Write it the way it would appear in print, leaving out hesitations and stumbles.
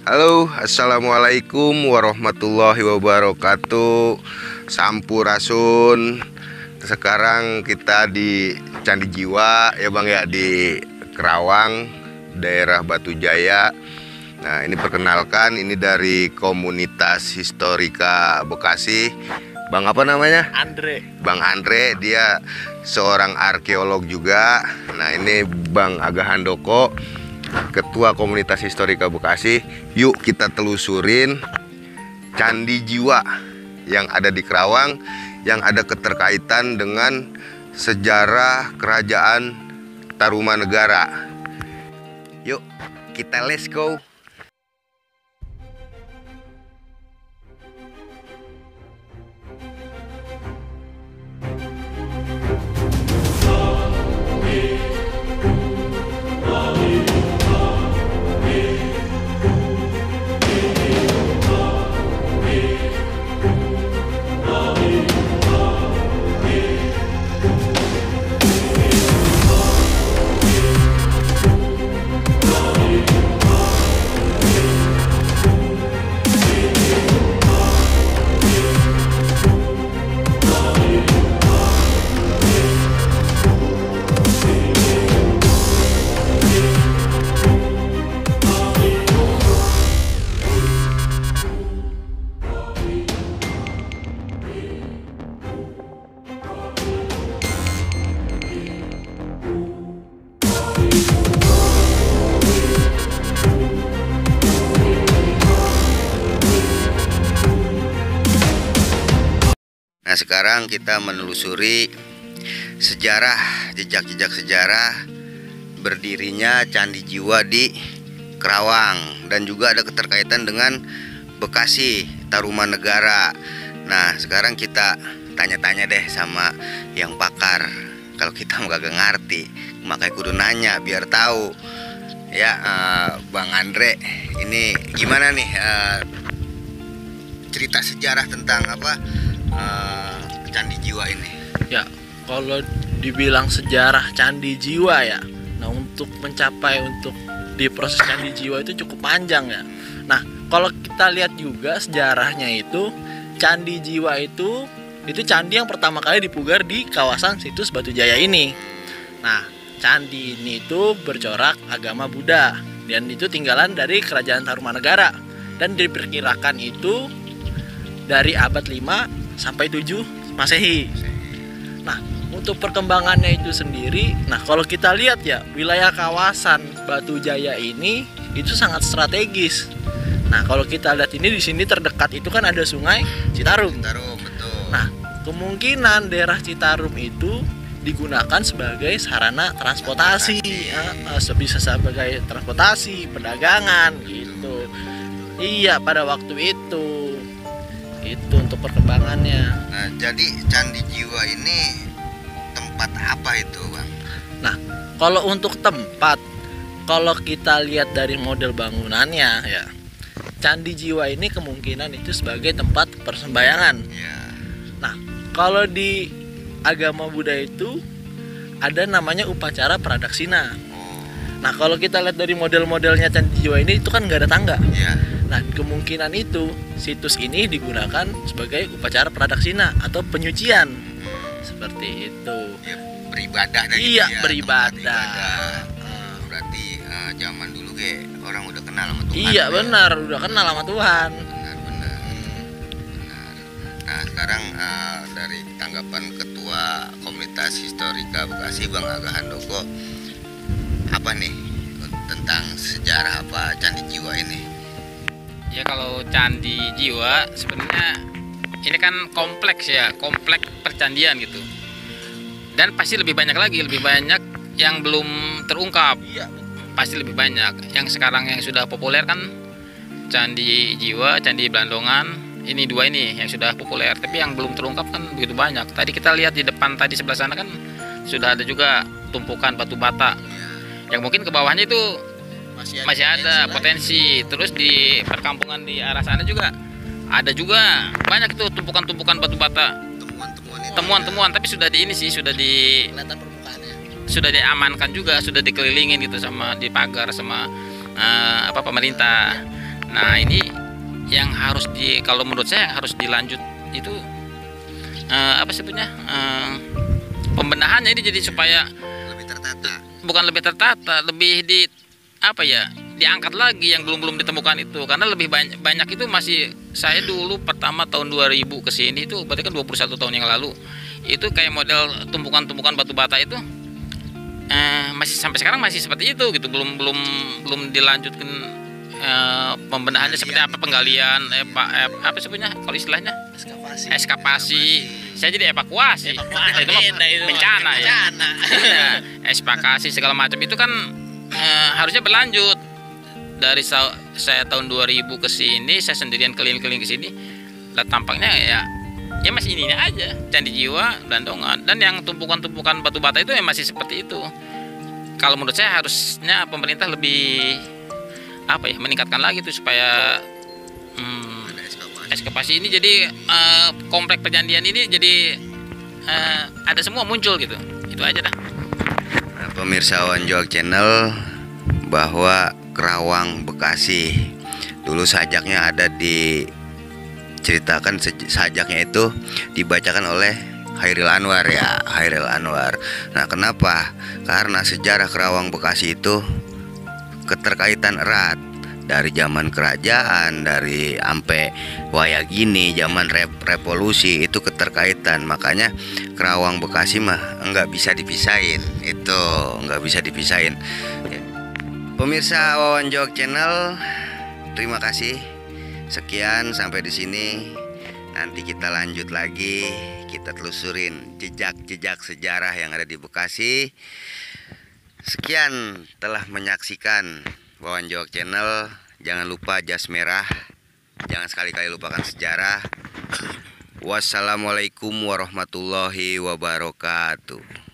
Halo, assalamualaikum warahmatullahi wabarakatuh. Sampurasun. Sekarang kita di Candi Jiwa ya Bang ya, di Kerawang, daerah Batu Jaya. Nah, ini perkenalkan, ini dari komunitas Historika Bekasi. Bang apa namanya? Andre. Bang Andre, dia seorang arkeolog juga. Nah, ini Bang Aga Handoko, Ketua Komunitas Historika Bekasi. Yuk kita telusurin Candi Jiwa yang ada di Kerawang, yang ada keterkaitan dengan sejarah kerajaan Tarumanegara. Yuk kita let's go. Nah, sekarang kita menelusuri sejarah, jejak-jejak sejarah berdirinya Candi Jiwa di Kerawang, dan juga ada keterkaitan dengan Bekasi, Tarumanegara. Nah, sekarang kita tanya-tanya deh sama yang pakar. Kalau kita kagak ngerti, makanya kudu nanya biar tahu. Ya, Bang Andre, ini gimana nih cerita sejarah tentang apa? Candi Jiwa ini. Ya, kalau dibilang sejarah Candi Jiwa ya, nah untuk mencapai di proses Candi Jiwa itu cukup panjang ya. Nah, kalau kita lihat juga sejarahnya itu, Candi Jiwa itu candi yang pertama kali dipugar di kawasan situs Batu Jaya ini. Nah, candi ini itu bercorak agama Buddha, dan itu tinggalan dari kerajaan Tarumanegara, dan diperkirakan itu dari abad 5 sampai 7 Masehi. Nah, untuk perkembangannya itu sendiri, nah kalau kita lihat ya, wilayah kawasan Batu Jaya ini itu sangat strategis. Nah, kalau kita lihat ini, di sini terdekat itu kan ada Sungai Citarum. Betul. Nah, kemungkinan daerah Citarum itu digunakan sebagai sarana transportasi, bisa sebagai transportasi, perdagangan gitu. Iya, pada waktu itu untuk perkembangannya. Nah, jadi Candi Jiwa ini tempat apa itu, Bang? Nah, kalau untuk tempat, kalau kita lihat dari model bangunannya ya, Candi Jiwa ini kemungkinan itu sebagai tempat persembahyangan ya. Nah, kalau di agama Buddha itu ada namanya upacara pradaksina. Nah, kalau kita lihat dari model-modelnya Candi Jiwa ini itu kan nggak ada tangga ya. Nah, kemungkinan itu situs ini digunakan sebagai upacara pradaksina atau penyucian. Seperti itu. Ya, beribadah dan iya, gitu ya, beribadah. Berarti zaman dulu orang udah kenal sama Tuhan. Iya, benar, udah kenal sama Tuhan. Benar. Nah, sekarang dari tanggapan Ketua Komunitas Historika Bekasi, Bang Aga Handoko, apa nih tentang sejarah apa Candi Jiwa ini? Ya, kalau Candi Jiwa sebenarnya ini kan kompleks percandian gitu. Dan pasti lebih banyak yang belum terungkap. Iya. Pasti lebih banyak. Yang sekarang yang sudah populer kan Candi Jiwa, Candi Blandongan. Ini dua ini yang sudah populer, tapi yang belum terungkap kan begitu banyak. Tadi kita lihat di depan tadi sebelah sana kan sudah ada juga tumpukan batu bata. Yang mungkin ke bawahnya itu masih ada potensi. Terus di perkampungan di arah sana juga ada juga banyak itu tumpukan-tumpukan batu bata. Temuan-temuan, tapi sudah di ini sih, sudah di Kelihatan permukaannya. sudah diamankan juga, sudah dikelilingin gitu sama dipagar sama pemerintah. Nah ini yang harus kalau menurut saya yang harus dilanjut itu apa sebutnya, pembenahannya ini, jadi supaya Lebih tertata. bukan lebih tertata, lebih diangkat lagi yang belum ditemukan itu, karena lebih banyak itu masih, saya dulu pertama tahun 2000 ke sini itu berarti kan 21 tahun yang lalu, itu kayak model tumpukan-tumpukan batu bata itu masih sampai sekarang masih seperti itu gitu, belum dilanjutkan pembenahannya seperti apa, penggalian apa sebutnya kalau istilahnya eskavasi. Saya jadi evakuasi. Itu bencana ya. Eskavasi segala macam itu kan harusnya berlanjut. Dari saya tahun 2000 ke sini, saya sendirian keliling-keliling ke sini, lah tampaknya ya masih ininya aja, Candi Jiwa, Blandongan, dan yang tumpukan-tumpukan batu bata itu masih seperti itu. Kalau menurut saya harusnya pemerintah lebih meningkatkan lagi tuh supaya eskavasi ini jadi komplek perjanjian ini jadi ada semua muncul gitu. Itu aja dah. Nah, pemirsa Wanjoak Channel, bahwa Kerawang Bekasi dulu sajaknya ada diceritakan, sajaknya itu dibacakan oleh Hairil Anwar ya, Hairil Anwar. Nah, kenapa? Karena sejarah Kerawang Bekasi itu keterkaitan erat dari zaman kerajaan, dari sampai wayagini, zaman revolusi, itu keterkaitan. Makanya Kerawang Bekasi mah nggak bisa dipisahin, itu nggak bisa dipisahin. Pemirsa Wanjoak Channel, terima kasih. Sekian sampai di sini. Nanti kita lanjut lagi, kita telusurin jejak-jejak sejarah yang ada di Bekasi. Sekian telah menyaksikan Wanjoak Channel. Jangan lupa jas merah. Jangan sekali-kali lupakan sejarah. Wassalamualaikum warahmatullahi wabarakatuh.